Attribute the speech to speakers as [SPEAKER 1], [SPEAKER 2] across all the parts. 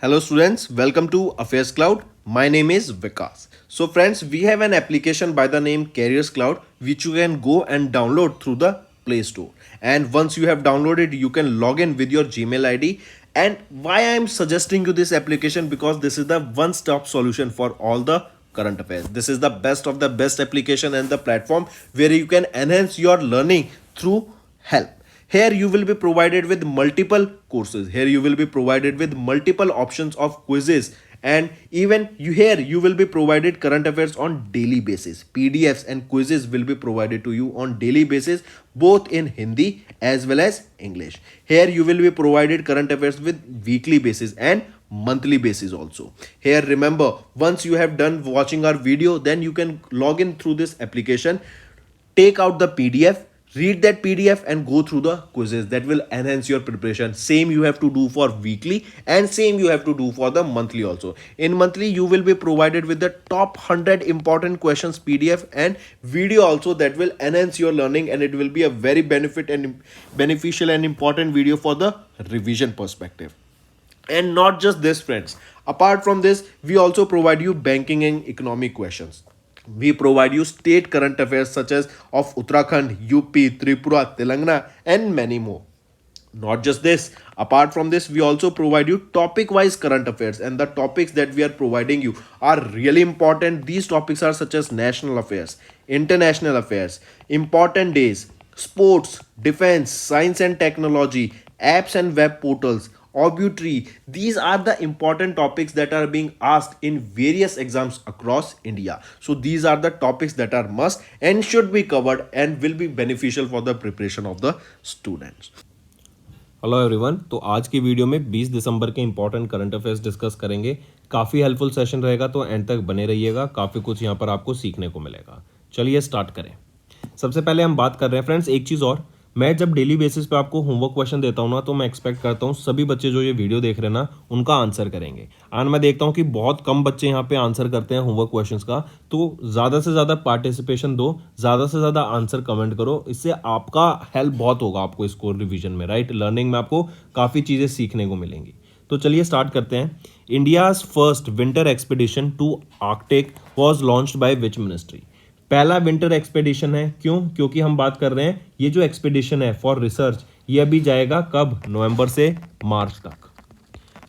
[SPEAKER 1] Hello students, welcome to Affairs Cloud. My name is Vikas. So friends, we have an application by the name Careers Cloud which you can go and download through the Play Store. And once you have downloaded, you can log in with your Gmail ID. And why I am suggesting you this application, because this is the one-stop solution for all the current affairs. This is the best of the best application and the platform where you can enhance your learning through help. Here you will be provided with multiple courses. Here you will be provided with multiple options of quizzes, and even you will be provided current affairs on daily basis. PDFs and quizzes will be provided to you on daily basis, both in Hindi as well as English. Here you will be provided current affairs with weekly basis and monthly basis also. Here remember, once you have done watching our video, then you can log in through this application, take out the PDF, read that PDF and go through the quizzes. That will enhance your preparation. Same you have to do for weekly and same you have to do for the monthly also. In monthly you will be provided with the top 100 important questions PDF and video also, that will enhance your learning, and it will be a very beneficial and important video for the revision perspective. And not just this friends, apart from this we also provide you banking and economic questions. We provide you state current affairs such as of Uttarakhand, UP, Tripura, Telangana, and many more. Not just this, apart from this, we also provide you topic wise current affairs, and the topics that we are providing you are really important. These topics are such as national affairs, international affairs, important days, sports, defense, science and technology, apps and web portals, obituary. These are the important topics that are being asked in various exams across India. So these are the topics that are must and should be covered and will be beneficial for the preparation of the students.
[SPEAKER 2] Hello everyone. तो आज की video में 20 दिसंबर के important current affairs discuss करेंगे। काफ़ी helpful session रहेगा, तो and तक बने रहिएगा। काफ़ी कुछ यहाँ पर आपको सीखने को मिलेगा। चलिए स्टार्ट करें। सबसे पहले हम बात कर रहे हैं फ्रेंड्स, एक चीज़ और, मैं जब डेली बेसिस पे आपको होमवर्क क्वेश्चन देता हूँ ना, तो मैं एक्सपेक्ट करता हूँ सभी बच्चे जो ये वीडियो देख रहे हैं ना, उनका आंसर करेंगे। एंड मैं देखता हूँ कि बहुत कम बच्चे यहाँ पे आंसर करते हैं होमवर्क क्वेश्चंस का। तो ज़्यादा से ज़्यादा पार्टिसिपेशन दो, ज़्यादा से ज़्यादा आंसर कमेंट करो। इससे आपका हेल्प बहुत होगा आपको स्कोर रिविजन में, राइट। लर्निंग में आपको काफ़ी चीज़ें सीखने को मिलेंगी। तो चलिए स्टार्ट करते हैं। India's first winter expedition to Arctic was launched by which ministry. पहला विंटर एक्सपेडिशन है, क्यों? क्योंकि हम बात कर रहे हैं ये जो एक्सपेडिशन है फॉर रिसर्च, ये अभी जाएगा कब? नवंबर से मार्च तक,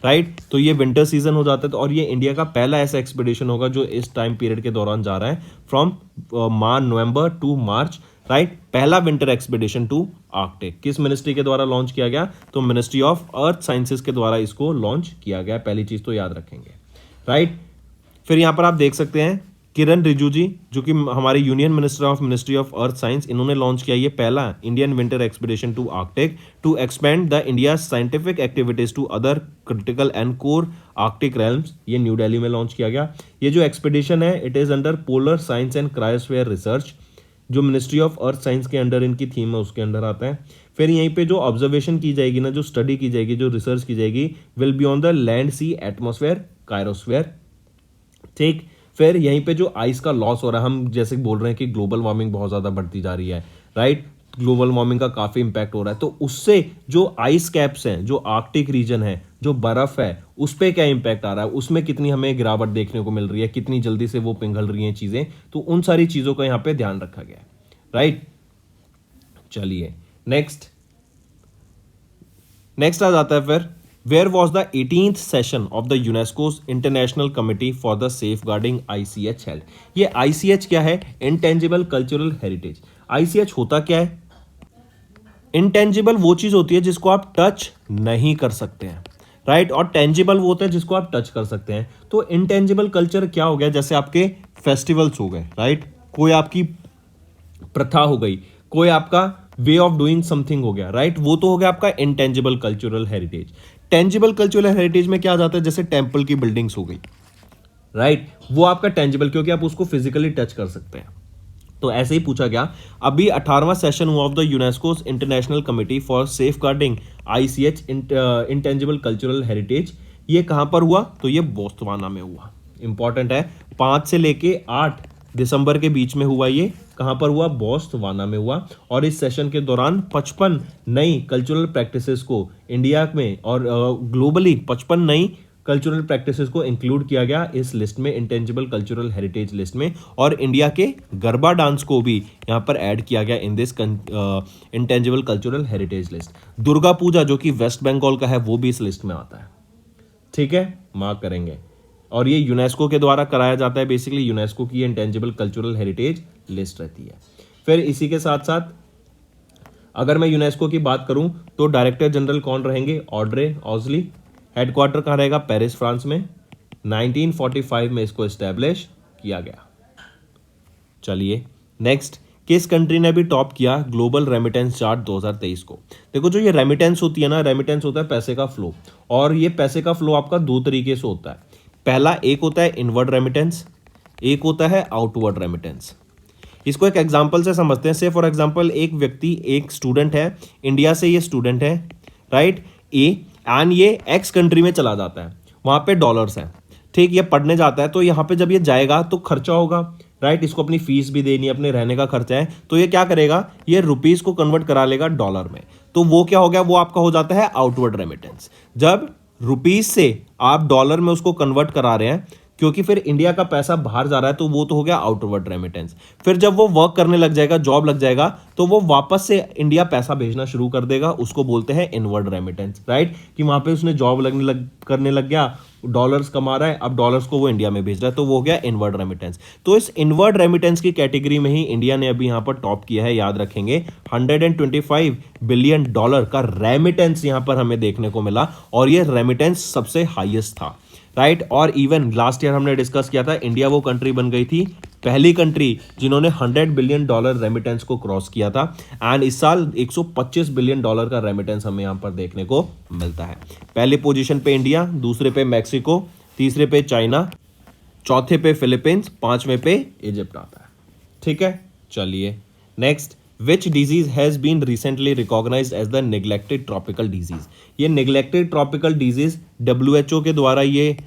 [SPEAKER 2] राइट। तो ये विंटर सीजन हो जाता है, तो और ये इंडिया का पहला ऐसा एक्सपेडिशन होगा जो इस टाइम पीरियड के दौरान जा रहा है, from November to March, right. पहला विंटर एक्सपेडिशन टू आर्कटिक किस मिनिस्ट्री के द्वारा लॉन्च किया गया? तो मिनिस्ट्री ऑफ अर्थ साइंसेस के द्वारा इसको लॉन्च किया गया। पहली चीज तो याद रखेंगे, राइट। फिर यहां पर आप देख सकते हैं किरण रिजिजू जी, जो कि हमारे union minister of ministry of earth science, इन्होंने लॉन्च किया ये पहला Indian winter expedition to Arctic to expand the India scientific activities to other critical and core Arctic realms. ये न्यू दिल्ली में लॉन्च किया गया। ये जो एक्सपीडिशन है, it is under polar science and cryosphere research, जो मिनिस्ट्री ऑफ अर्थ साइंस के under इनकी थीम है, उसके अंडर आता है। फिर यहीं पे जो ऑब्जर्वेशन की जाएगी ना, जो स्टडी की जाएगी, जो रिसर्च की जाएगी, will be on the land, sea, atmosphere, cryosphere, ठीक। फिर यहीं पे जो आइस का लॉस हो रहा है, हम जैसे बोल रहे हैं कि ग्लोबल वार्मिंग बहुत ज़्यादा बढ़ती जा रही है, राइट। ग्लोबल वार्मिंग का काफ़ी इंपैक्ट हो रहा है, तो उससे जो आइस कैप्स हैं, जो आर्कटिक रीजन है, जो बर्फ़ है, उस पर क्या इंपैक्ट आ रहा है, उसमें कितनी हमें गिरावट देखने को मिल रही है, कितनी जल्दी से वो पिघल रही हैं चीज़ें, तो उन सारी चीज़ों का यहाँ पे ध्यान रखा गया है, राइट। चलिए नेक्स्ट आ जाता है फिर, where was the 18th session of the UNESCO's international committee for the safeguarding ICH held. ये ICH क्या है? Intangible cultural heritage. ICH होता क्या है? इंटेंजिबल वो चीज होती है जिसको आप टच नहीं कर सकते हैं, राइट। और टेंजिबल वो होता है जिसको आप टच कर सकते हैं। तो इंटेंजिबल कल्चर क्या हो गया? जैसे आपके फेस्टिवल्स हो गए, राइट, कोई आपकी प्रथा हो गई, कोई आपका वे ऑफ डूइंग समथिंग हो गया, राइट, वो तो हो गया आपका intangible cultural heritage. Tangible cultural heritage में क्या आ जाता है? जैसे टेम्पल की बिल्डिंग्स हो गई, राइट, वो आपका टेंजिबल, क्योंकि आप उसको फिजिकली टच कर सकते हैं। तो ऐसे ही पूछा गया, अभी 18वां सेशन हुआ of the UNESCO's international committee for safeguarding ICH intangible cultural heritage, ये कहां पर हुआ? तो ये बोत्सवाना में हुआ। इंपॉर्टेंट है, 5 से लेके 8 दिसंबर के बीच में हुआ। ये कहां पर हुआ? बोत्सवाना में हुआ। और इस सेशन के दौरान 55 नई कल्चरल प्रैक्टिसेस को इंडिया में और ग्लोबली 55 नई कल्चरल प्रैक्टिसेस को इंक्लूड किया गया इस लिस्ट में, इंटेंजिबल कल्चरल हेरिटेज लिस्ट में, और इंडिया के गरबा डांस को भी यहाँ पर ऐड किया गया in this intangible cultural heritage list. Durga Puja जो कि वेस्ट बंगाल का है वो भी इस लिस्ट में आता है, ठीक है, मार्क करेंगे। और ये यूनेस्को के द्वारा कराया जाता है, बेसिकली यूनेस्को की इंटेंजिबल कल्चरल हेरिटेज लिस्ट रहती है। फिर इसी के साथ साथ अगर मैं यूनेस्को की बात करूं तो डायरेक्टर जनरल कौन रहेंगे? ऑड्रे ऑजली। हेडक्वार्टर कहाँ रहेगा? पेरिस, फ्रांस में। 1945 में इसको एस्टेब्लिश किया गया। चलिए नेक्स्ट, किस कंट्री ने भी टॉप किया ग्लोबल रेमिटेंस चार्ट 2023 को? देखो जो ये रेमिटेंस होती है ना, रेमिटेंस होता है पैसे का फ्लो, और ये पैसे का फ्लो आपका दो तरीके से होता है। पहला एक होता है इनवर्ड रेमिटेंस, एक होता है आउटवर्ड रेमिटेंस। इसको एक एग्जांपल से समझते हैं। से फॉर एग्जांपल एक व्यक्ति, एक स्टूडेंट है, इंडिया से ये स्टूडेंट है, राइट, ए, एंड ये एक्स कंट्री में चला जाता है, वहाँ पे डॉलर्स है, ठीक, ये पढ़ने जाता है, तो यहाँ पे जब ये जाएगा तो खर्चा होगा, राइट, इसको अपनी फीस भी देनी है, अपने रहने का खर्चा है, तो ये क्या करेगा, ये रुपीस को कन्वर्ट करा लेगा डॉलर में, तो वो क्या हो गया, वो आपका हो जाता है आउटवर्ड रेमिटेंस। जब रुपीस से आप डॉलर में उसको कन्वर्ट करा रहे हैं, क्योंकि फिर इंडिया का पैसा बाहर जा रहा है, तो वो तो हो गया आउटवर्ड रेमिटेंस। फिर जब वो वर्क करने लग जाएगा, जॉब लग जाएगा, तो वो वापस से इंडिया पैसा भेजना शुरू कर देगा, उसको बोलते हैं इनवर्ड रेमिटेंस, राइट, कि वहां पे उसने जॉब करने लग गया, डॉलर्स कमा रहा है, अब डॉलर्स को वो इंडिया में भेज रहा है, तो वो हो गया इनवर्ड रेमिटेंस। तो इस इनवर्ड रेमिटेंस की कैटेगरी में ही इंडिया ने अभी यहां पर टॉप किया है, याद रखेंगे। $125 बिलियन का रेमिटेंस यहां पर हमें देखने को मिला, और ये रेमिटेंस सबसे हाईएस्ट था, राइट। और इवन लास्ट ईयर हमने डिस्कस किया था, इंडिया वो कंट्री बन गई थी, पहली कंट्री जिन्होंने $100 बिलियन रेमिटेंस को क्रॉस किया था, एंड इस साल $125 बिलियन का रेमिटेंस हमें यहां पर देखने को मिलता है। पहले पोजीशन पे इंडिया, दूसरे पे मैक्सिको, तीसरे पे चाइना, चौथे पे फिलीपींस, पांचवें पे इजिप्ट आता है, ठीक है। चलिए next, which disease has been recently recognised as the neglected tropical disease? ये नेग्लेक्टेड ट्रॉपिकल डिजीज WHO के द्वारा ये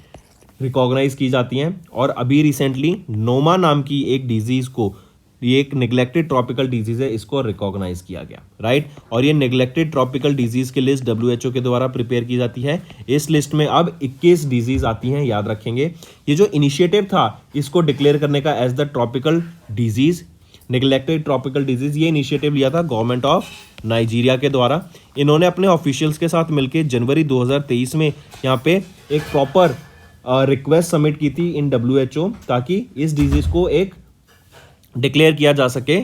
[SPEAKER 2] रिकॉग्नाइज की जाती हैं, और अभी रिसेंटली नोमा नाम की एक डिजीज को, ये एक नेग्लेक्टेड ट्रॉपिकल डिजीज है, इसको रिकॉग्नाइज किया गया, राइट। और ये नेग्लेक्टेड ट्रॉपिकल डिजीज की लिस्ट WHO के द्वारा प्रिपेयर की जाती है। इस लिस्ट में अब 21 डिजीज आती हैं, याद रखेंगे। ये जो इनिशिएटिव था इसको डिक्लेयर करने का as the tropical disease, neglected tropical disease, ये इनिशिएटिव लिया था गवर्नमेंट ऑफ नाइजीरिया के द्वारा। इन्होंने अपने ऑफिशियल्स के साथ मिलकर जनवरी 2023 में यहाँ पे एक प्रॉपर रिक्वेस्ट सबमिट की थी इन WHO, ताकि इस डिजीज को एक डिक्लेयर किया जा सके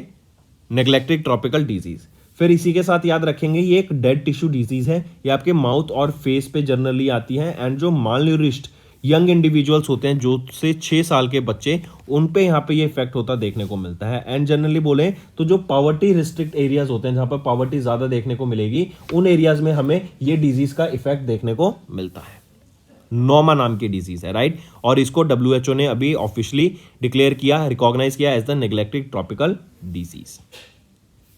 [SPEAKER 2] नेग्लेक्टेड ट्रॉपिकल डिजीज। फिर इसी के साथ याद रखेंगे ये एक डेड टिश्यू डिजीज है, ये आपके माउथ और फेस पे जनरली आती है, एंड जो मालन्यूरिश्ड यंग इंडिविजुअल्स होते हैं, जो से 6 साल के बच्चे, उन पे यहाँ पे ये इफेक्ट होता देखने को मिलता है। एंड जनरली बोले तो जो पॉवर्टी रिस्ट्रिक्ट एरियाज होते हैं, जहाँ पर पॉवर्टी ज्यादा देखने को मिलेगी, उन एरियाज में हमें ये डिजीज का इफेक्ट देखने को मिलता है। नोमा नाम की डिजीज है, राइट, और इसको WHO ने अभी ऑफिशियली डिक्लेयर किया, रिकॉग्नाइज किया as the neglected tropical disease.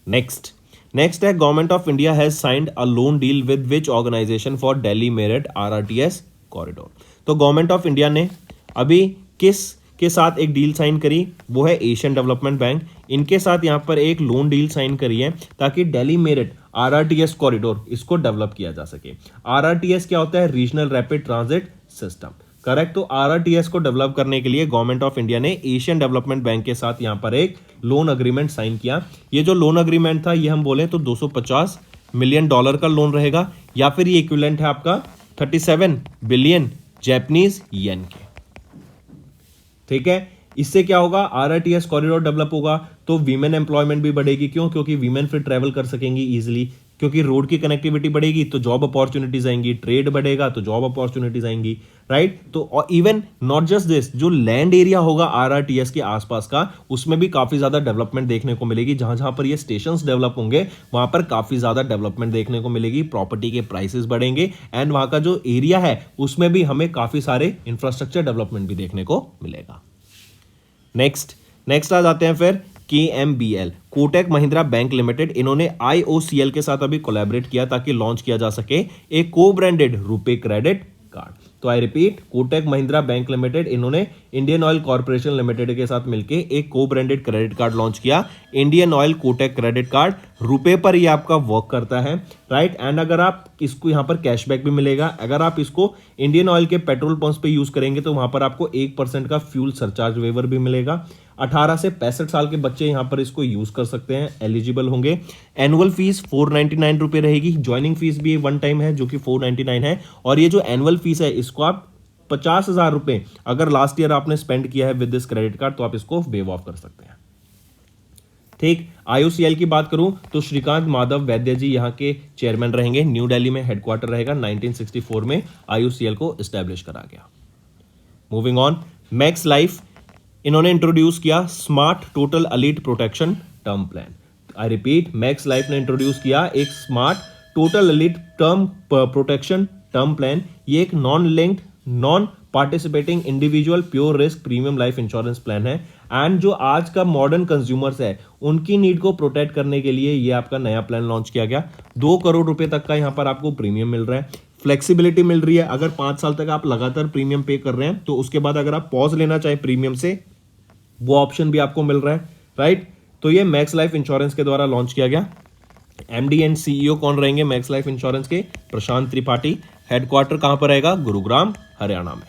[SPEAKER 2] Next है, government of India has signed a loan deal with which organisation for Delhi Meerut RRTS corridor? तो गवर्नमेंट ऑफ इंडिया ने अभी किस के साथ एक डील साइन करी? वो है एशियन डेवलपमेंट बैंक। इनके साथ यहाँ पर एक लोन डील साइन करी है, ताकि दिल्ली मेरठ RRTS कॉरिडोर इसको डेवलप किया जा सके। RRTS क्या होता है? Regional rapid transit system, correct. तो RRTS को डेवलप करने के लिए गवर्नमेंट ऑफ इंडिया ने एशियन डेवलपमेंट बैंक के साथ यहाँ पर एक लोन अग्रीमेंट साइन किया। ये जो लोन अग्रीमेंट था, ये हम बोले तो $250 मिलियन का लोन रहेगा, या फिर ये इक्विवेलेंट है आपका 37 बिलियन जापानीज येन के, ठीक है। इससे क्या होगा? RRTS कॉरिडोर डेवलप होगा तो वीमेन एम्प्लॉयमेंट भी बढ़ेगी। क्यों? क्योंकि वीमेन फिर ट्रैवल कर सकेंगी इजीली, क्योंकि रोड की कनेक्टिविटी बढ़ेगी तो जॉब अपॉर्चुनिटीज आएंगी, ट्रेड बढ़ेगा तो जॉब अपॉर्चुनिटीज आएंगी, राइट। तो इवन नॉट जस्ट दिस, जो लैंड एरिया होगा RRTS के आसपास का, उसमें भी काफी ज्यादा डेवलपमेंट देखने को मिलेगी। जहां जहां पर ये स्टेशंस डेवलप होंगे, वहां पर काफी ज्यादा डेवलपमेंट देखने को मिलेगी, प्रॉपर्टी के प्राइसेस बढ़ेंगे, एंड वहां का जो एरिया है उसमें भी हमें काफी सारे इंफ्रास्ट्रक्चर डेवलपमेंट भी देखने को मिलेगा। नेक्स्ट आ जाते हैं फिर KMBL, Kotak Mahindra bank limited. इन्होंने IOCL के साथ अभी कोलैबोरेट किया ताकि लॉन्च किया जा सके एक co branded RuPay credit card. तो I repeat, Kotak Mahindra bank limited, इन्होंने इंडियन ऑयल कॉर्पोरेशन लिमिटेड के साथ मिलके एक co branded credit card launch किया, Indian Oil Kotak credit card. RuPay पर ये आपका वर्क करता है, राइट। एंड अगर आप इसको यहाँ पर कैशबैक भी मिलेगा, अगर आप इसको इंडियन ऑयल के पेट्रोल पंप्स पे यूज करेंगे तो वहां पर आपको 1% का फ्यूल सरचार्ज वेवर भी मिलेगा। 18 से 65 साल के बच्चे यहां पर इसको यूज कर सकते हैं, एलिजिबल होंगे। एनुअल फीस 499 रुपए रहेगी, ज्वाइनिंग फीस भी वन टाइम है जो कि 499 है। और ये जो एनुअल फीस है इसको आप 50,000 रुपए अगर लास्ट ईयर आपने स्पेंड किया है विद दिस क्रेडिट कार्ड तो आप इसको वेव ऑफ कर सकते हैं, ठीक। IOCL की बात करूं तो श्रीकांत माधव वैद्य जी यहां के चेयरमैन रहेंगे, न्यू दिल्ली में हेडक्वार्टर रहेगा। 1964 में IOCL को एस्टेब्लिश करा गया। मूविंग ऑन, मैक्स लाइफ, इन्होंने इंट्रोड्यूस किया smart total elite protection term plan. I repeat, max Life ने इंट्रोड्यूस किया एक smart total elite term protection term plan. ये एक non linked, non participating individual pure risk premium life insurance plan है। And जो आज का मॉडर्न कंज्यूमर्स है उनकी नीड को प्रोटेक्ट करने के लिए ये आपका नया प्लान लॉन्च किया गया। 2 करोड़ रुपए तक का यहां पर आपको प्रीमियम मिल रहा है, फ्लेक्सिबिलिटी मिल रही है। अगर 5 साल तक आप लगातार प्रीमियम पे कर रहे हैं तो उसके बाद अगर आप पॉज लेना चाहें प्रीमियम से, वो ऑप्शन भी आपको मिल रहा है, राइट। तो ये मैक्स लाइफ इंश्योरेंस के द्वारा लॉन्च किया गया। MD एंड CEO कौन रहेंगे मैक्स लाइफ इंश्योरेंस के? प्रशांत त्रिपाठी। हेडक्वार्टर कहां पर रहेगा? गुरुग्राम, हरियाणा में।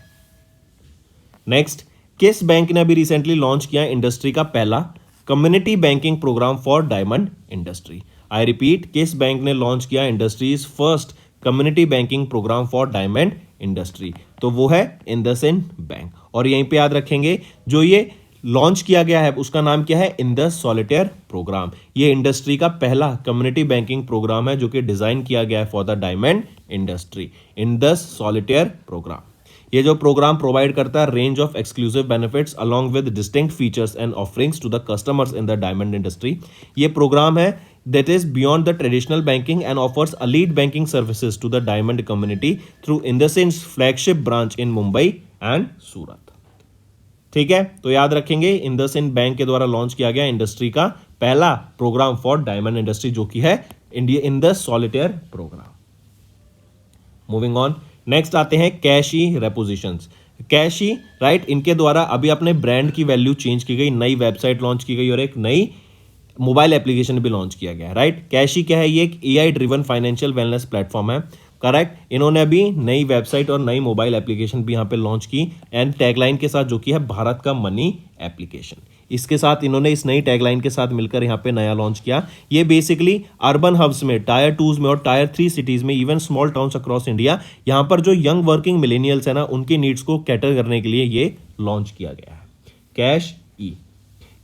[SPEAKER 2] नेक्स्ट, किस बैंक ने अभी रिसेंटली लॉन्च किया इंडस्ट्री का पहला community banking programme for diamond industry? I repeat, किस बैंक ने लॉन्च किया industry's first community banking programme for diamond industry? तो वो है इंडसइंड बैंक। और यहीं पे याद रखेंगे जो ये लॉन्च किया गया है उसका नाम क्या है? Indus solitaire programme. ये इंडस्ट्री का पहला कम्युनिटी बैंकिंग प्रोग्राम है जो कि डिजाइन किया गया है for the diamond industry, Indus solitaire programme. ये जो प्रोग्राम प्रोवाइड करता है range of exclusive benefits along with distinct features and offerings to the customers in the diamond industry. ये प्रोग्राम है that is beyond the traditional banking and offers elite banking services to the diamond community through IndusInd's flagship branch in Mumbai and Surat। ठीक है, तो याद रखेंगे IndusInd bank के द्वारा launch किया गया इंडस्ट्री का पहला प्रोग्राम फॉर डायमंड इंडस्ट्री जो कि है Indus solitaire programme. Moving on, next आते हैं कैशी रेपोजिशंस। कैशी, राइट, इनके द्वारा अभी अपने ब्रांड की वैल्यू चेंज की गई, नई वेबसाइट लॉन्च की गई और एक नई मोबाइल एप्लीकेशन भी लॉन्च किया गया है, राइट। कैशी क्या है? ये एक AI driven financial wellness platform है, करेक्ट। इन्होंने अभी नई वेबसाइट और नई मोबाइल एप्लीकेशन भी यहाँ पे लॉन्च की एंड टैगलाइन के साथ जो कि है भारत का मनी एप्लीकेशन। इसके साथ इन्होंने इस नई टैगलाइन के साथ मिलकर यहाँ पे नया लॉन्च किया। ये बेसिकली अर्बन हब्स में, टायर 2 में और टायर 3 सिटीज में, even small towns across India, यहाँ पर जो यंग वर्किंग मिलेनियल्स है ना उनकी नीड्स को कैटर करने के लिए ये लॉन्च किया गया है।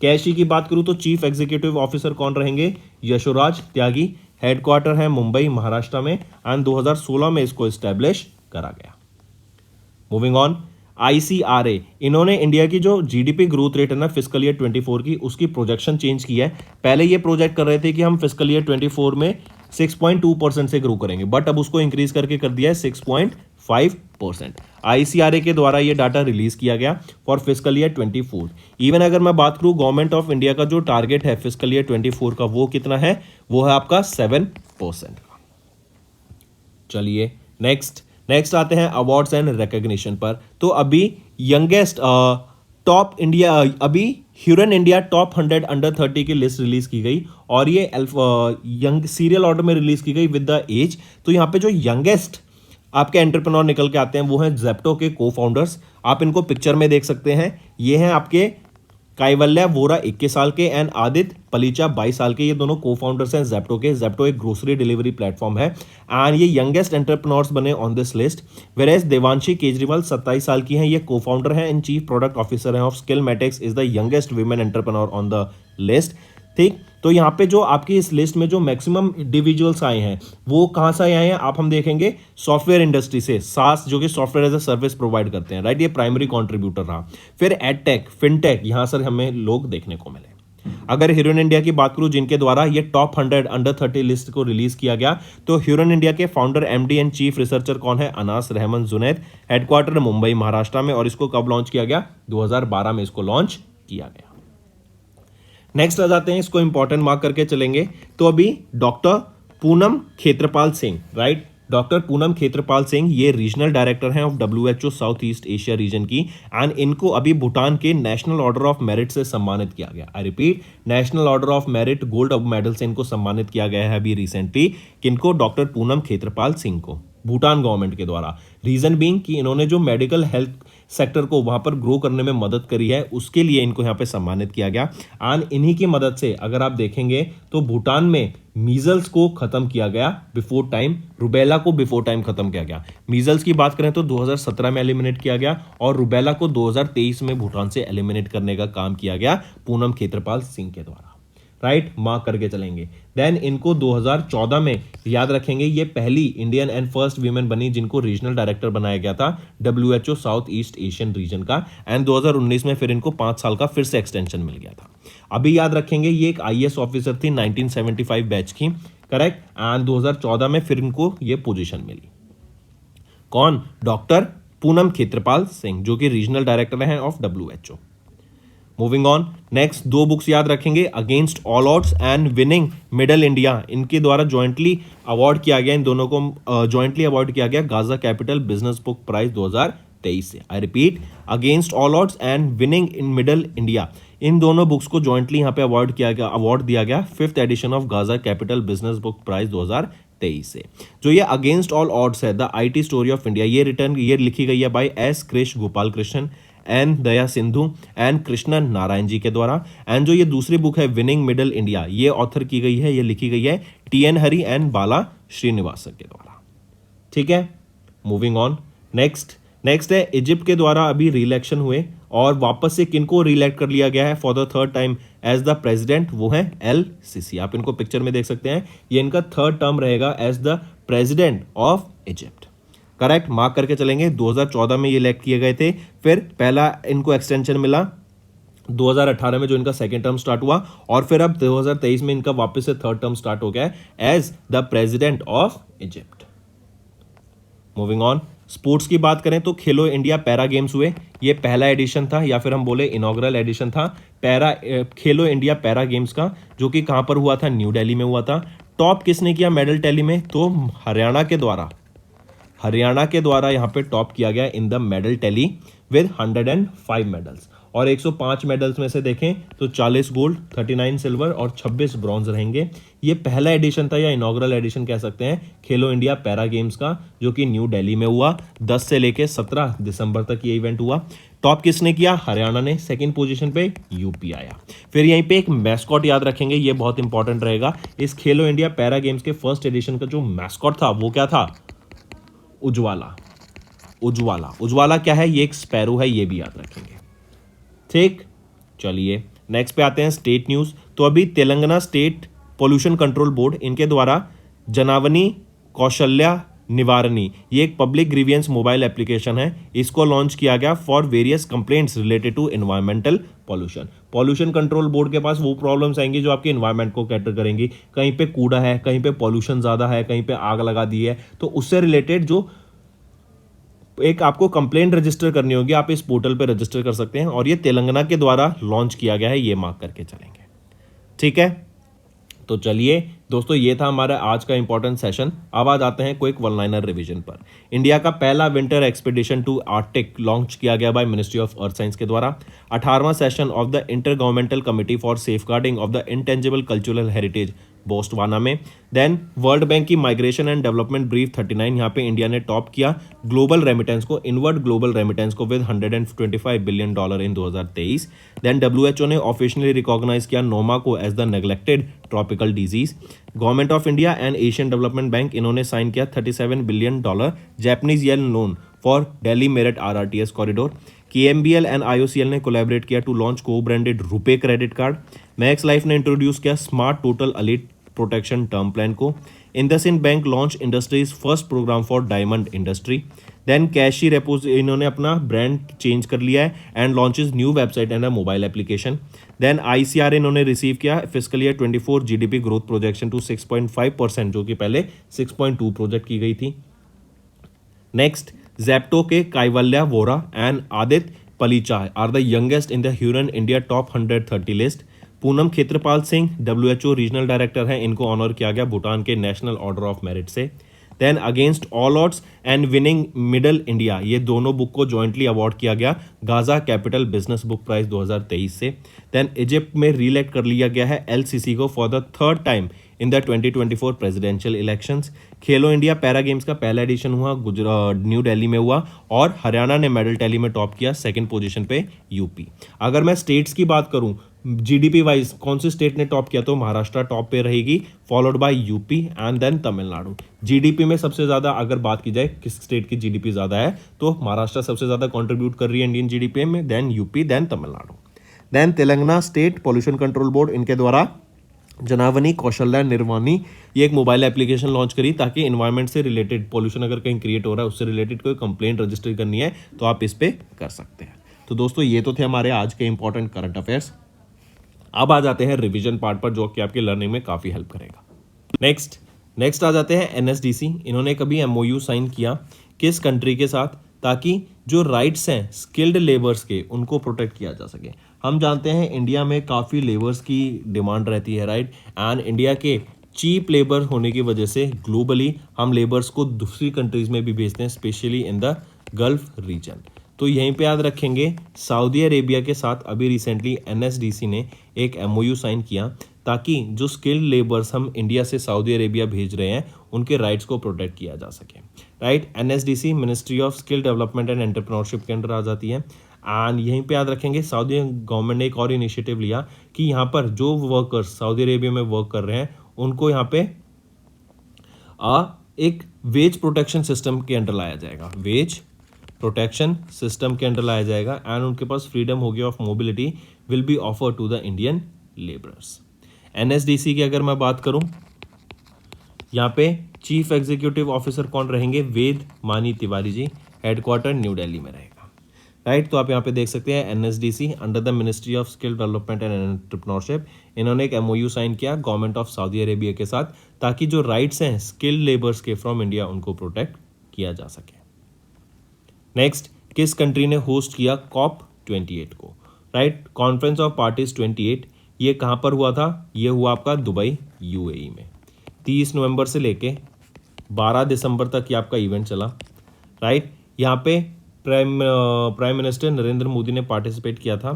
[SPEAKER 2] कैश की बात करूं तो चीफ एग्जीक्यूटिव ऑफिसर कौन रहेंगे? यशोराज त्यागी। हेडक्वार्टर है मुंबई, महाराष्ट्र में एंड 2016 में इसको एस्टेब्लिश करा गया। मूविंग ऑन, ICRA, इन्होंने इंडिया की जो GDP ग्रोथ रेट है ना फिस्कल ईयर 24 की, उसकी प्रोजेक्शन चेंज की है। पहले ये प्रोजेक्ट कर रहे थे कि हम फिस्कल ईयर 24 में 6.2% से ग्रो करेंगे, बट अब उसको इंक्रीज करके कर दिया है 6.5%। ICRA के द्वारा ये डाटा रिलीज किया गया फॉर फिस्कल ईयर 24। इवन अगर मैं बात करूं गवर्नमेंट ऑफ इंडिया का जो टारगेट है फिस्कल ईयर 24 का, वो कितना है? वो है आपका 7% का। चलिए नेक्स्ट आते हैं अवार्ड्स एंड रिकॉग्निशन पर। तो अभी यंगेस्ट टॉप इंडिया, अभी ह्यूरन इंडिया टॉप 100 अंडर 30 की लिस्ट रिलीज की गई और ये यंग सीरियल ऑर्डर में रिलीज की गई विद द एज। तो यहाँ पे जो यंगेस्ट आपके एंटरप्रेन्योर निकल के आते हैं वो हैं जेप्टो के को फाउंडर्स। आप इनको पिक्चर में देख सकते हैं। ये हैं आपके काइवल्या वोरा 21 साल के एंड आदित्य पलीचा 22 साल के। ये दोनों को फाउंडर्स हैं जेप्टो के। जेप्टो एक ग्रोसरी डिलीवरी प्लेटफॉर्म है एंड ये यंगेस्ट एंटरप्रेन्योर्स बने on this list. वेरेज Devanshi Kejriwal 27 साल की हैं, ये को फाउंडर हैं एंड चीफ प्रोडक्ट ऑफिसर हैं of skill matrix, is the youngest women entrepreneur on the list. ठीक, तो यहाँ पे जो आपकी इस लिस्ट में जो मैक्सिमम इंडिविजुअल्स आए हैं वो कहाँ से आए हैं आप हम देखेंगे सॉफ्टवेयर इंडस्ट्री से। सास जो कि software as a service provide करते हैं, राइट, ये प्राइमरी कंट्रीब्यूटर रहा। फिर एडटेक, फिनटेक, यहाँ से हमें लोग देखने को मिले। अगर ह्यूरन इंडिया की बात करूं जिनके द्वारा ये टॉप 100 अंडर 30 लिस्ट को रिलीज किया गया, तो ह्यूरन इंडिया के founder MD and chief researcher कौन है? अनास रहमान जुनैद। हेडक्वार्टर मुंबई महाराष्ट्र में और इसको कब लॉन्च किया गया? 2012 में इसको लॉन्च किया गया। नेक्स्ट आ जाते हैं, इसको इंपॉर्टेंट मार्क करके चलेंगे। तो अभी doctor Poonam Khetrapal Singh, right, doctor Poonam Khetrapal Singh ये रीजनल डायरेक्टर हैं of WHO South East Asia region की, एंड इनको अभी भूटान के नेशनल ऑर्डर ऑफ मेरिट से सम्मानित किया गया। I repeat, national order of merit gold medal से इनको सम्मानित किया गया है अभी रिसेंटली। किनको? डॉक्टर पूनम खेत्रपाल सिंह को, भूटान गवर्नमेंट के द्वारा। रीजन बीइंग कि इन्होंने जो मेडिकल हेल्थ सेक्टर को वहां पर ग्रो करने में मदद करी है, उसके लिए इनको यहाँ पे सम्मानित किया गया। एंड इन्हीं की मदद से अगर आप देखेंगे तो भूटान में मीजल्स को खत्म किया गया बिफोर टाइम, रुबेला को बिफोर टाइम खत्म किया गया। मीजल्स की बात करें तो 2017 में एलिमिनेट किया गया, और रुबेला को 2023 में भूटान से एलिमिनेट करने का काम किया गया पूनम खेत्रपाल सिंह के द्वारा। राइट, मार्क करके चलेंगे। देन इनको 2014 में याद रखेंगे, ये पहली इंडियन एंड फर्स्ट वीमेन बनी जिनको रीजनल डायरेक्टर बनाया गया था WHO South east Asian region का। एंड 2019 में फिर इनको 5 साल का फिर से एक्सटेंशन मिल गया था। अभी याद रखेंगे ये एक IAS ऑफिसर थी 1975 बैच की, करेक्ट। एंड 2014 में फिर इनको ये पोजीशन मिली। कौन? डॉक्टर पूनम खेत्रपाल सिंह, जो कि रीजनल डायरेक्टर हैं of WHO। Moving on, next 2 books याद रखेंगे, against all odds and winning middle India. इनके द्वारा जॉइंटली अवार्ड किया गया, इन दोनों को जॉइंटली अवार्ड किया गया Gaja capital business book prize 2023 से। I repeat, against all odds and winning in middle India, इन दोनों बुक्स को जॉइंटली यहाँ पे अवार्ड दिया गया 5th edition of Gaja capital business book prize 2023 से। जो ये अगेंस्ट ऑल ऑड्स है, the IT story of India, ये लिखी गई है by S Kris Gopal Krishnan, N Daya Sindhu and Krishnan Narayan ji के द्वारा। एंड जो ये दूसरी बुक है विनिंग मिडल इंडिया, ये ऑथर की गई है, ये लिखी गई है TN हरि एंड बाला श्रीनिवासन के द्वारा। ठीक है, मूविंग ऑन, नेक्स्ट है इजिप्ट के द्वारा अभी री-इलेक्शन हुए, और वापस से किनको री-इलेक्ट कर लिया गया है for the 3rd time as the president, वो है LCC। आप इनको पिक्चर में देख सकते हैं, ये इनका 3rd टर्म रहेगा as the president of Egypt. Correct, mark करके चलेंगे। 2014 में ये इलेक्ट किए गए थे, फिर पहला इनको एक्सटेंशन मिला 2018 में जो इनका 2nd टर्म स्टार्ट हुआ, और फिर अब 2023 में इनका वापस से 3rd टर्म स्टार्ट हो गया है as the president of Egypt. Moving on, sports की बात करें तो खेलो इंडिया पैरा गेम्स हुए, ये पहला एडिशन था, या फिर हम बोले इनॉग्रल एडिशन था खेलो इंडिया पैरा गेम्स का, जो कि कहां पर हुआ था? न्यू दिल्ली में हुआ था। टॉप किसने किया मेडल टैली में? तो हरियाणा के द्वारा यहाँ पे टॉप किया गया in the medal tally with 105 medals, और 105 मेडल्स में से देखें तो 40 गोल्ड, 39 सिल्वर और 26 ब्रॉन्ज रहेंगे। ये पहला एडिशन था, या इनॉग्रल एडिशन कह सकते हैं, खेलो इंडिया पैरा गेम्स का, जो कि न्यू दिल्ली में हुआ। 10 से लेके 17 दिसंबर तक ये इवेंट हुआ। टॉप किसने किया? हरियाणा ने। 2nd पोजीशन पे यूपी आया। फिर यहीं पे एक मैस्कॉट याद रखेंगे, ये बहुत इंपॉर्टेंट रहेगा। इस खेलो इंडिया पैरा गेम्स के 1st एडिशन का जो मैस्कॉट था वो क्या था? उज्ज्वला क्या है? ये एक स्पैरो है, ये भी याद रखेंगे। ठीक, चलिए नेक्स्ट पे आते हैं स्टेट न्यूज। तो अभी Telangana state pollution control board, इनके द्वारा जनावनी कौशल्या निवारणी, ये एक पब्लिक ग्रीवियंस मोबाइल एप्लीकेशन है, इसको लॉन्च किया गया for various complaints related to environmental pollution control board के पास वो प्रॉब्लम्स आएंगी जो आपके एनवायरमेंट को कैटर करेंगी। कहीं पे कूड़ा है, कहीं पे पॉल्यूशन ज़्यादा है, कहीं पे आग लगा दी है, तो उससे रिलेटेड जो एक आपको कंप्लेंट रजिस्टर करनी होगी, आप इस पोर्टल पे रजिस्टर कर सकते हैं, और ये तेलंगाना के द्वारा लॉन्च किया गया है, ये मार्क करके चलेंगे। ठीक है, तो चलिए दोस्तों, ये था हमारा आज का इंपॉर्टेंट सेशन। अब आ जाते हैं क्विक वन लाइनर रिवीजन पर। इंडिया का पहला winter expedition to Arctic launch किया गया by ministry of earth science के द्वारा। 18वां session of the inter governmental committee for safeguarding of the intangible cultural heritage Botswana में। देन वर्ल्ड बैंक की माइग्रेशन एंड डेवलपमेंट ब्रीफ 39, यहाँ पे India ने टॉप किया ग्लोबल रेमिटेंस को, इनवर्ड ग्लोबल रेमिटेंस को with $125 billion in 2023। Then WHO ने officially recognise किया नोमा को as the neglected tropical disease. Government of India and Asian development bank, इन्होंने साइन किया $37 billion Japanese yen loan for Delhi Meerut RRTS corridor. KMBL and IOCL ने collaborate किया to launch co branded RuPay credit card. Max Life ने introduce किया smart total elite protection term plan को। IndusInd bank launch industry's first programme for diamond industry. Then कैशी रेपोज, इन्होंने अपना brand change कर लिया है and launches new website and a mobile application. Then ICR इन्होंने रिसीव किया fiscal year 24 GDP growth projection to 6.5%, जो कि पहले 6.2 प्रोजेक्ट की गई थी। नेक्स्ट, जेप्टो के Kaivalya Vohra and Aditya Palicha are the youngest in the Hurun India top 130 लिस्ट। Poonam Khetrapal Singh WHO regional director हैं, इनको ऑनर किया गया भूटान के नेशनल ऑर्डर ऑफ मेरिट से। Then against all odds and winning middle India, ये दोनों बुक को जॉइंटली अवार्ड किया गया Gaja capital business book prize 2023 से। देन इजिप्ट में रीइलेक्ट कर लिया गया है एलसीसी को for the third time in the 2024 presidential elections. Khelo India para games का पहला एडिशन हुआ न्यू दिल्ली में हुआ और हरियाणा ने मेडल टैली में टॉप किया, सेकंड पोजीशन पे यूपी। अगर मैं स्टेट्स की बात करूं जीडीपी वाइज कौन सी स्टेट ने टॉप किया, तो महाराष्ट्र टॉप पे रहेगी, followed by UP and then Tamil Nadu. GDP में सबसे ज्यादा अगर बात की जाए किस स्टेट की जीडीपी ज्यादा है, तो महाराष्ट्र सबसे ज्यादा कंट्रीब्यूट कर रही है इंडियन जीडीपी में, then UP, then Tamil Nadu. Then Telangana state pollution control board, इनके द्वारा जनावनी कौशल्या निर्वाणी ये एक मोबाइल एप्लीकेशन लॉन्च करी ताकि इन्वायरमेंट से रिलेटेड पॉल्यूशन अगर कहीं क्रिएट हो रहा है उससे रिलेटेड कोई कंप्लेंट रजिस्टर करनी है तो आप इस पे कर सकते हैं। तो दोस्तों ये तो थे हमारे आज के इंपॉर्टेंट करंट अफेयर्स। अब आ जाते हैं रिवीजन पार्ट पर जो कि आपकी लर्निंग में काफ़ी हेल्प करेगा। नेक्स्ट आ जाते हैं एनएसडीसी। इन्होंने कभी एमओयू साइन किया किस कंट्री के साथ, ताकि जो राइट्स हैं स्किल्ड लेबर्स के उनको प्रोटेक्ट किया जा सके। हम जानते हैं इंडिया में काफ़ी लेबर्स की डिमांड रहती है, राइट, एंड इंडिया के चीप लेबर होने की वजह से ग्लोबली हम लेबर्स को दूसरी कंट्रीज में भी भेजते हैं, specially in the gulf region. तो यहीं पे याद रखेंगे सऊदी अरेबिया के साथ अभी रिसेंटली एनएसडीसी ने एक एमओयू साइन किया ताकि जो स्किल्ड लेबर्स हम इंडिया से सऊदी अरेबिया भेज रहे हैं उनके राइट्स को प्रोटेक्ट किया जा सके, right. NSDC ministry of skill development and entrepreneurship के अंडर आ जाती है। एंड यहीं पे याद रखेंगे सऊदी गवर्नमेंट ने एक और इनिशिएटिव लिया कि यहाँ पर जो वर्कर्स सऊदी अरेबिया में वर्क कर रहे हैं उनको यहाँ पे एक वेज प्रोटेक्शन सिस्टम के अंडर लाया जाएगा, वेज प्रोटेक्शन सिस्टम के अंडर लाया जाएगा, एंड उनके पास फ्रीडम होगी of mobility will be offer to the Indian labourers. NSDC की अगर मैं बात करूं, यहाँ पे चीफ एग्जीक्यूटिव ऑफिसर कौन रहेंगे, वेद मानी तिवारी जी, हेडक्वार्टर न्यू दिल्ली में रहेगा, राइट। तो आप यहाँ पे देख सकते हैं NSDC under the ministry of skill development and entrepreneurship, इन्होंने एक एमओयू साइन किया गवर्नमेंट ऑफ सऊदी अरेबिया के साथ ताकि जो राइट्स हैं स्किल्ड लेबर्स के फ्रॉम इंडिया उनको प्रोटेक्ट किया जा सके। नेक्स्ट, किस कंट्री ने होस्ट किया COP28 को, राइट, कॉन्फ्रेंस ऑफ पार्टीज 28, ये कहाँ पर हुआ था, ये हुआ आपका दुबई यूएई में। 30 नवंबर से लेके 12 दिसंबर तक ये आपका इवेंट चला, राइट। यहाँ पे प्राइम मिनिस्टर नरेंद्र मोदी ने पार्टिसिपेट किया था,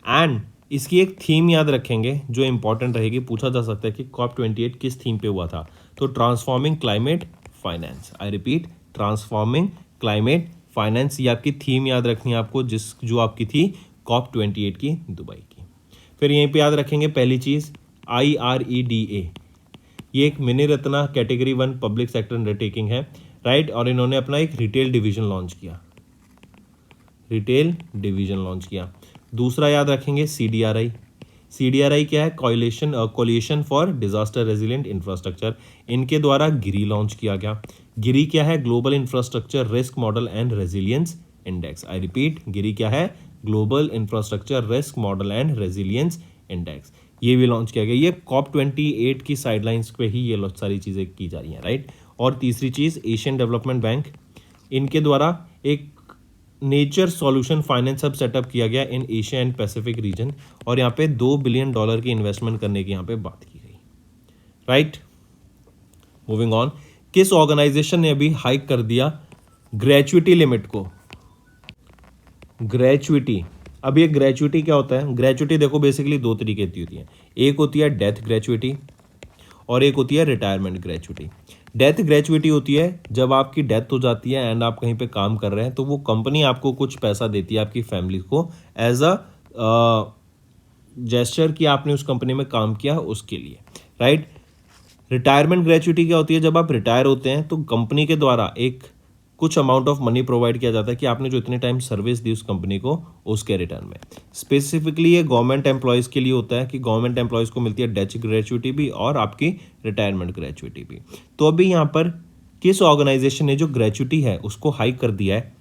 [SPEAKER 2] एंड इसकी एक थीम याद रखेंगे जो इंपॉर्टेंट रहेगी, पूछा जा सकता है कि COP28 किस थीम पे हुआ था, तो transforming climate finance. I repeat, transforming climate finance, ये आपकी थीम याद रखनी है आपको, जो आपकी थी COP28 की दुबई की। फिर यहीं पे याद रखेंगे पहली चीज़ IREDA, ये एक mini Ratna category 1 public sector undertaking है, राइट, और इन्होंने अपना एक रिटेल डिवीजन लॉन्च किया। दूसरा याद रखेंगे CDRI क्या है, coalition for disaster resilient infrastructure, इनके द्वारा गिरी लॉन्च किया गया। गिरी क्या है, global infrastructure risk model and resilience index. I repeat, GIRI क्या है, global infrastructure risk model and resilience index, ये भी लॉन्च किया गया। ये COP28 की साइडलाइंस पे ही ये सारी चीज़ें की जा रही हैं, राइट। और तीसरी चीज़ एशियन डेवलपमेंट बैंक, इनके द्वारा एक nature solution finance hub setup किया गया in Asia and Pacific region, और यहाँ पे $2 बिलियन की इन्वेस्टमेंट करने की यहाँ पे बात की गई, राइट। मूविंग ऑन, किस ऑर्गेनाइजेशन ने अभी हाइक कर दिया ग्रेचुइटी लिमिट को, ग्रेचुइटी। अब ये ग्रेचुइटी क्या होता है, ग्रेचुइटी देखो बेसिकली दो तरीके की होती है, एक होती है डेथ ग्रेचुइटी और एक होती है रिटायरमेंट ग्रेचुइटी। डेथ ग्रेचुइटी होती है जब आपकी डेथ हो जाती है एंड आप कहीं पे काम कर रहे हैं तो वो कंपनी आपको कुछ पैसा देती है आपकी फैमिली को एज अ जेस्चर कि आपने उस कंपनी में काम किया उसके लिए, राइट। रिटायरमेंट ग्रेचुइटी क्या होती है, जब आप रिटायर होते हैं तो कंपनी के द्वारा एक कुछ अमाउंट ऑफ मनी प्रोवाइड किया जाता है कि आपने जो इतने टाइम सर्विस दी उस कंपनी को उसके रिटर्न में। स्पेसिफिकली ये गवर्नमेंट एम्प्लॉयज़ के लिए होता है कि गवर्नमेंट एम्प्लॉयज़ को मिलती है डेथ ग्रेचुइटी भी और आपकी रिटायरमेंट ग्रेचुइटी भी। तो अभी यहाँ पर किस ऑर्गेनाइजेशन ने जो ग्रेचुइटी है उसको हाइक कर दिया है,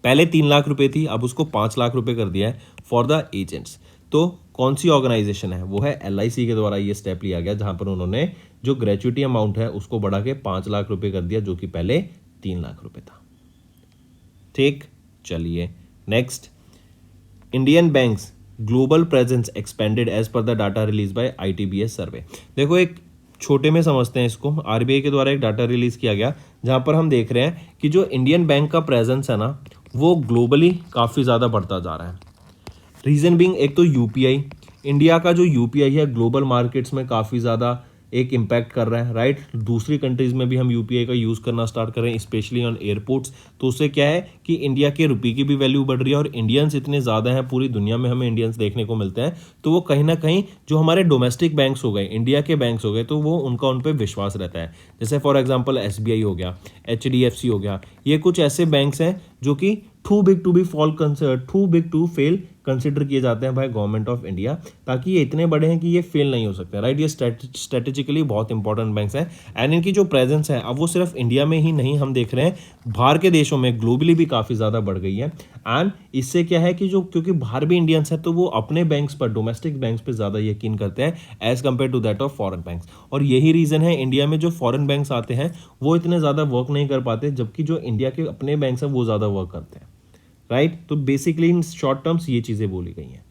[SPEAKER 2] पहले 3 लाख रुपए थी, अब उसको 5 लाख रुपए कर दिया है फॉर द एजेंट्स। तो कौन सी ऑर्गेनाइजेशन है, वो है LIC के द्वारा ये स्टेप लिया गया जहां पर उन्होंने जो ग्रेचुइटी अमाउंट है उसको बढ़ा के 5 लाख रुपए कर दिया जो कि पहले 3 लाख रुपए था, ठीक। चलिए next, Indian banks global presence expanded as per the data release by ITBS survey. देखो एक छोटे में समझते हैं इसको। आरबीआई के द्वारा एक डाटा रिलीज किया गया जहां पर हम देख रहे हैं कि जो इंडियन बैंक का प्रेजेंस है ना वो ग्लोबली काफ़ी ज़्यादा बढ़ता जा रहा है। रीज़न बीइंग एक तो यूपीआई, इंडिया का जो यूपीआई है ग्लोबल मार्केट्स में काफ़ी ज़्यादा एक इम्पैक्ट कर रहा है, राइट। दूसरी कंट्रीज़ में भी हम यूपीआई का यूज़ करना स्टार्ट कर रहे हैं, स्पेशली ऑन एयरपोर्ट्स। तो उससे क्या है कि इंडिया के रुपये की भी वैल्यू बढ़ रही है और इंडियंस इतने ज़्यादा हैं, पूरी दुनिया में हमें इंडियंस देखने को मिलते हैं। तो वो कहीं ना कहीं जो हमारे डोमेस्टिक बैंक्स हो गए, इंडिया के बैंक्स हो गए, तो वो उनका उन पर विश्वास रहता है। जैसे फॉर एग्जाम्पल एसबीआई हो गया, एचडीएफसी हो गया, ये कुछ ऐसे बैंक्स हैं जो कि too big to fail consider किए जाते हैं भाई गवर्नमेंट ऑफ इंडिया, ताकि ये इतने बड़े हैं कि ये फेल नहीं हो सकते, राइट। ये स्ट्रेटेजिकली बहुत इंपॉर्टेंट बैंक्स हैं एंड इनकी जो प्रेजेंस है अब वो सिर्फ इंडिया में ही नहीं, हम देख रहे हैं बाहर के देशों में ग्लोबली भी काफ़ी ज़्यादा बढ़ गई है। एंड इससे क्या है कि जो क्योंकि बाहर भी इंडियंस हैं तो वो अपने बैंक्स पर, डोमेस्टिक बैंक्स पर ज़्यादा यकीन करते हैं as compare to that of foreign banks. और यही रीज़न है इंडिया में जो फॉरेन बैंक्स आते हैं वो इतने ज़्यादा वर्क नहीं कर पाते, जबकि जो इंडिया के अपने बैंक्स हैं वो ज़्यादा वर्क करते हैं, राइट। तो बेसिकली इन शॉर्ट टर्म्स ये चीज़ें बोली गई हैं।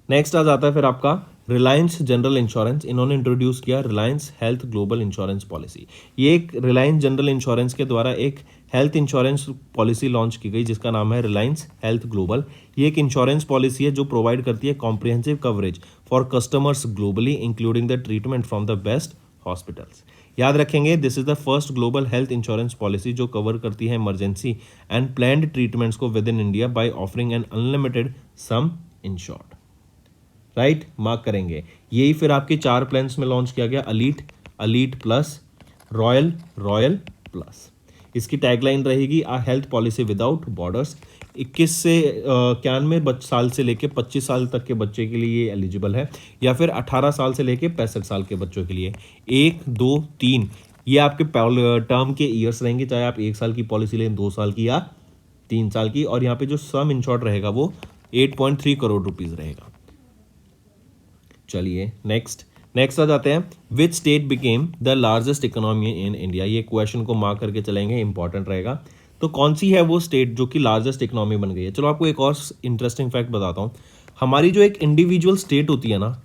[SPEAKER 2] नेक्स्ट आ जाता है फिर आपका रिलायंस जनरल इंश्योरेंस। इन्होंने इंट्रोड्यूस किया Reliance health global insurance policy. ये एक रिलायंस जनरल इंश्योरेंस के द्वारा एक हेल्थ इंश्योरेंस पॉलिसी लॉन्च की गई जिसका नाम है रिलायंस हेल्थ ग्लोबल। ये एक इंश्योरेंस पॉलिसी है जो प्रोवाइड करती है comprehensive coverage for customers globally including the treatment from the best hospitals. याद रखेंगे this is the first global health insurance policy जो कवर करती है इमरजेंसी एंड प्लान्ड ट्रीटमेंट्स को with in India by offering an unlimited some insured, right. Mark करेंगे यही फिर आपके 4 प्लान्स में लॉन्च किया गया, अलीट प्लस, रॉयल प्लस। इसकी टैगलाइन रहेगी आ हेल्थ पॉलिसी विदाउट बॉर्डर्स। 21 से 91 साल से लेके 25 साल तक के बच्चे के लिए ये एलिजिबल है, या फिर 18 साल से लेके 65 साल के बच्चों के लिए। 1, 2, 3 ये आपके टर्म के ईयर्स रहेंगे, चाहे आप 1 साल की पॉलिसी लें, 2 साल की या 3 साल की। और यहाँ पे जो सम इंश्योर्ड रहेगा वो 8.3 करोड़ रुपीज रहेगा। चलिए नेक्स्ट आ जाते हैं। Which state became the largest economy in India. ये क्वेश्चन को मार्क करके चलेंगे, इंपॉर्टेंट रहेगा। तो कौन सी है वो स्टेट जो कि लार्जेस्ट इकोनॉमी बन गई है। चलो आपको एक और इंटरेस्टिंग फैक्ट बताता हूँ। हमारी जो एक इंडिविजुअल स्टेट होती है ना,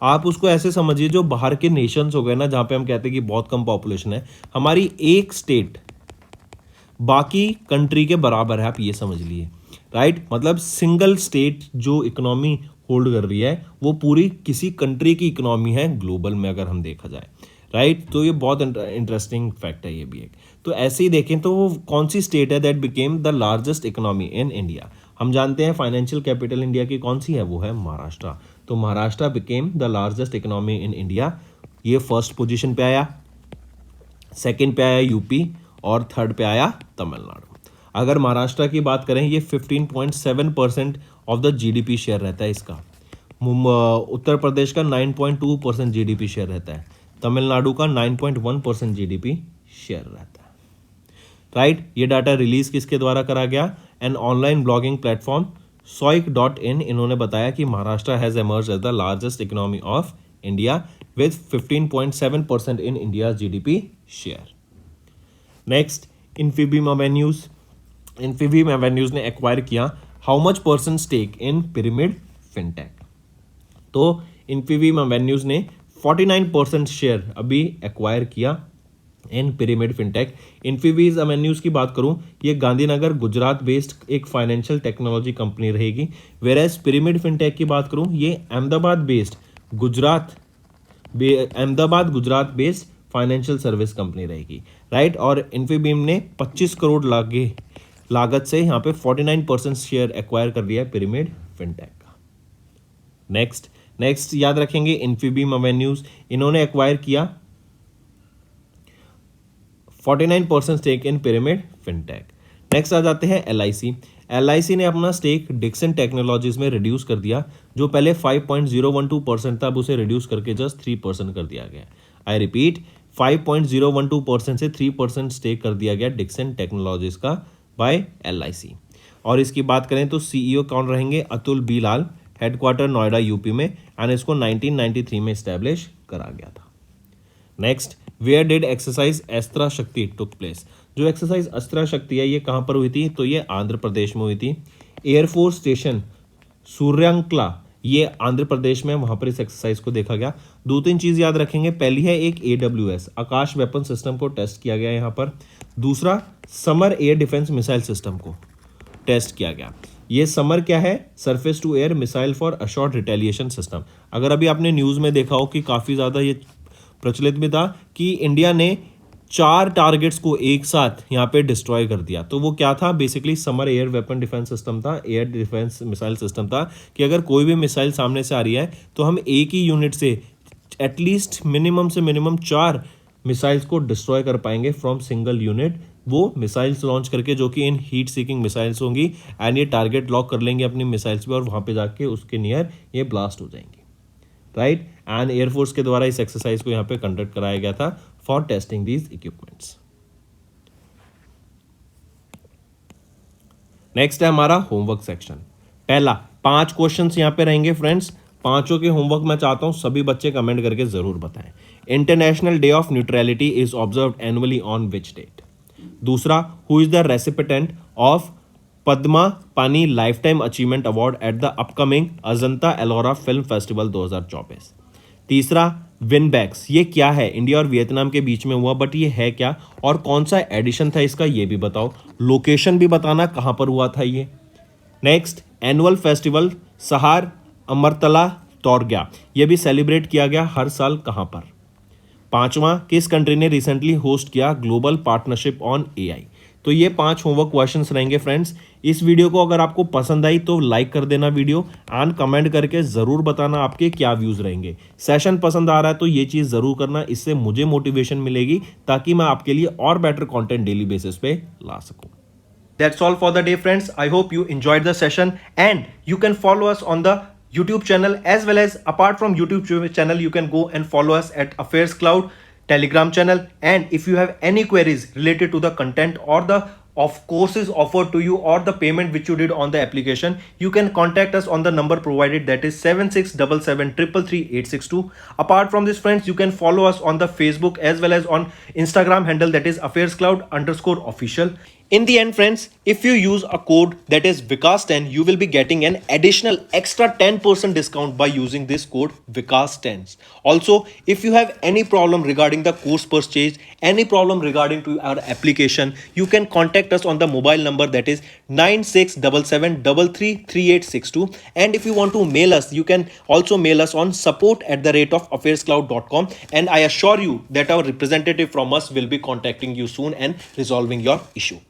[SPEAKER 2] आप उसको ऐसे समझिए जो बाहर के नेशंस हो गए ना, जहाँ पे हम कहते हैं कि बहुत कम पॉपुलेशन है, हमारी एक स्टेट बाकी कंट्री के बराबर है, आप ये समझ लिए, राइट। मतलब सिंगल स्टेट जो इकोनॉमी होल्ड कर रही है वो पूरी किसी कंट्री की इकोनॉमी है ग्लोबल में, अगर हम देखा जाए, राइट। तो ये बहुत इंटरेस्टिंग फैक्ट है ये भी एक। तो ऐसे ही देखें तो वो कौन सी स्टेट है that became the largest economy in India. हम जानते हैं फाइनेंशियल कैपिटल इंडिया की कौन सी है, वो है महाराष्ट्र। तो Maharashtra became the largest economy in India. ये फर्स्ट पोजीशन पे आया, सेकंड पे आया यूपी और थर्ड पे आया तमिलनाडु। अगर महाराष्ट्र की बात करें, ये 15.7% ऑफ द जीडीपी शेयर रहता है इसका। उत्तर प्रदेश का 9.2% जीडीपी शेयर रहता है, तमिलनाडु का 9.1% जीडीपी शेयर रहता है, राइट। ये डाटा रिलीज किसके द्वारा करा गया, an online blogging platform soik.in। इन्होंने बताया कि Maharashtra has emerge as the largest economy of India with 15.7% in India GDP share. Next, Infibeam Avenues ने एक्वायर किया how much percent stake in Pyramid Fintech. तो इन्फीबीम एवेन्यूज ने 49% share अभी acquire किया in Pyramid Fintech. Infibeam Avenues की बात करूं, ये गांधीनगर गुजरात बेस्ड एक फाइनेंशियल टेक्नोलॉजी कंपनी रहेगी। वेरएज पिरामिड फिनटेक की बात करूं, ये Ahmedabad Gujarat based financial service company रहेगी, राइट। और इन्फीबीम ने 25 करोड़ लागत से यहाँ पे 49% शेयर एक्वायर कर दिया है पिरामिड फिनटेक का। नेक्स्ट याद रखेंगे इन्फीबीम एवेन्यूज, इन्होंने एक्वायर किया 49% stake in Pyramid fintech. Next आ जाते हैं एलआईसी ने अपना स्टेक डिक्सन टेक्नोलॉजीज में रिड्यूस कर दिया, जो पहले 5.012% था, अब उसे रिड्यूस करके जस्ट 3% कर दिया गया। आई रिपीट, 5.012% से 3% स्टेक कर दिया गया डिक्सन टेक्नोलॉजीज का बाय एलआईसी। और इसकी बात करें तो सीईओ कौन रहेंगे, Atul B Lal, headquarter Noida UP में, एंड इसको 1993 में इस्टेब्लिश करा गया था। Next, where did exercise Astra Shakti took place. जो एक्सरसाइज अस्त्रा शक्ति है ये कहाँ पर हुई थी, तो ये आंध्र प्रदेश में हुई थी। एयरफोर्स स्टेशन सूर्यंकला ये आंध्र प्रदेश में, वहां पर इस एक्सरसाइज को देखा गया। 2-3 चीज याद रखेंगे। पहली है एक AWS आकाश वेपन सिस्टम को टेस्ट किया गया यहाँ पर। दूसरा SAMAR air defence missile system को टेस्ट किया गया। ये समर क्या है? Surface to air missile for assured retaliation system. अगर अभी आपने न्यूज़ में देखा हो कि काफ़ी ज़्यादा ये प्रचलित भी था कि इंडिया ने 4 टारगेट्स को एक साथ यहाँ पे डिस्ट्रॉय कर दिया। तो वो क्या था? Basically summer air weapon defence system था, एयर डिफेंस मिसाइल सिस्टम था कि अगर कोई भी मिसाइल सामने से आ रही है तो हम एक ही यूनिट से एटलीस्ट मिनिमम से मिनिमम 4 मिसाइल्स को डिस्ट्रॉय कर पाएंगे फ्रॉम सिंगल यूनिट। वो मिसाइल्स लॉन्च करके जो कि इन हीट सीकिंग मिसाइल्स होंगी एंड ये टारगेट लॉक कर लेंगे अपनी मिसाइल्स पे और वहाँ पे जाके उसके नियर ये ब्लास्ट हो जाएंगी, राइट। एंड एयरफोर्स के द्वारा इस एक्सरसाइज को यहाँ पे कंडक्ट कराया गया था for testing these equipments. Next है हमारा होमवर्क सेक्शन। पहला 5 क्वेश्चंस यहाँ पे रहेंगे फ्रेंड्स। पांचों के होमवर्क मैं चाहता हूं सभी बच्चे कमेंट करके जरूर बताएं। International day of neutrality is observed annually on which date? दूसरा, who is the recipient of Padmapani lifetime achievement award at the upcoming Ajanta Ellora film festival 2024? तीसरा, विनबैक्स ये क्या है? इंडिया और वियतनाम के बीच में हुआ, बट ये है क्या और कौन सा एडिशन था इसका ये भी बताओ। लोकेशन भी बताना कहां पर हुआ था ये। नेक्स्ट, एनुअल फेस्टिवल सहार अमरतला तौरग्या ये भी सेलिब्रेट किया गया हर साल कहां पर? पांचवा, किस कंट्री ने रिसेंटली होस्ट किया ग्लोबल पार्टनरशिप ऑन AI? तो ये 5 होमवर्क क्वेश्चंस रहेंगे फ्रेंड्स। इस वीडियो को अगर आपको पसंद आई तो लाइक कर देना वीडियो एंड कमेंट करके जरूर बताना आपके क्या व्यूज रहेंगे। सेशन पसंद आ रहा है तो ये चीज जरूर करना, इससे मुझे मोटिवेशन मिलेगी ताकि मैं आपके लिए और बेटर कंटेंट डेली बेसिस पे ला सकूं।
[SPEAKER 1] That's all for the day, friends. I hope you enjoyed the session and you can follow us on the YouTube channel as well as apart from YouTube channel, you can go and follow us at Affairs Cloud Telegram channel. And if you have any queries related to the content or the of courses offered to you or the payment which you did on the application, you can contact us on the number provided, that is 7677333862. Apart from this friends, you can follow us on the Facebook as well as on Instagram handle, that is affairscloud_official. In the end friends, if you use a code that is Vikas10, you will be getting an additional extra 10% discount by using this code Vikas10. Also, if you have any problem regarding the course purchase, any problem regarding to our application, you can contact us on the mobile number, that is 9677333862. And if you want to mail us, you can also mail us on support@affairscloud.com, and I assure you that our representative from us will be contacting you soon and resolving your issue.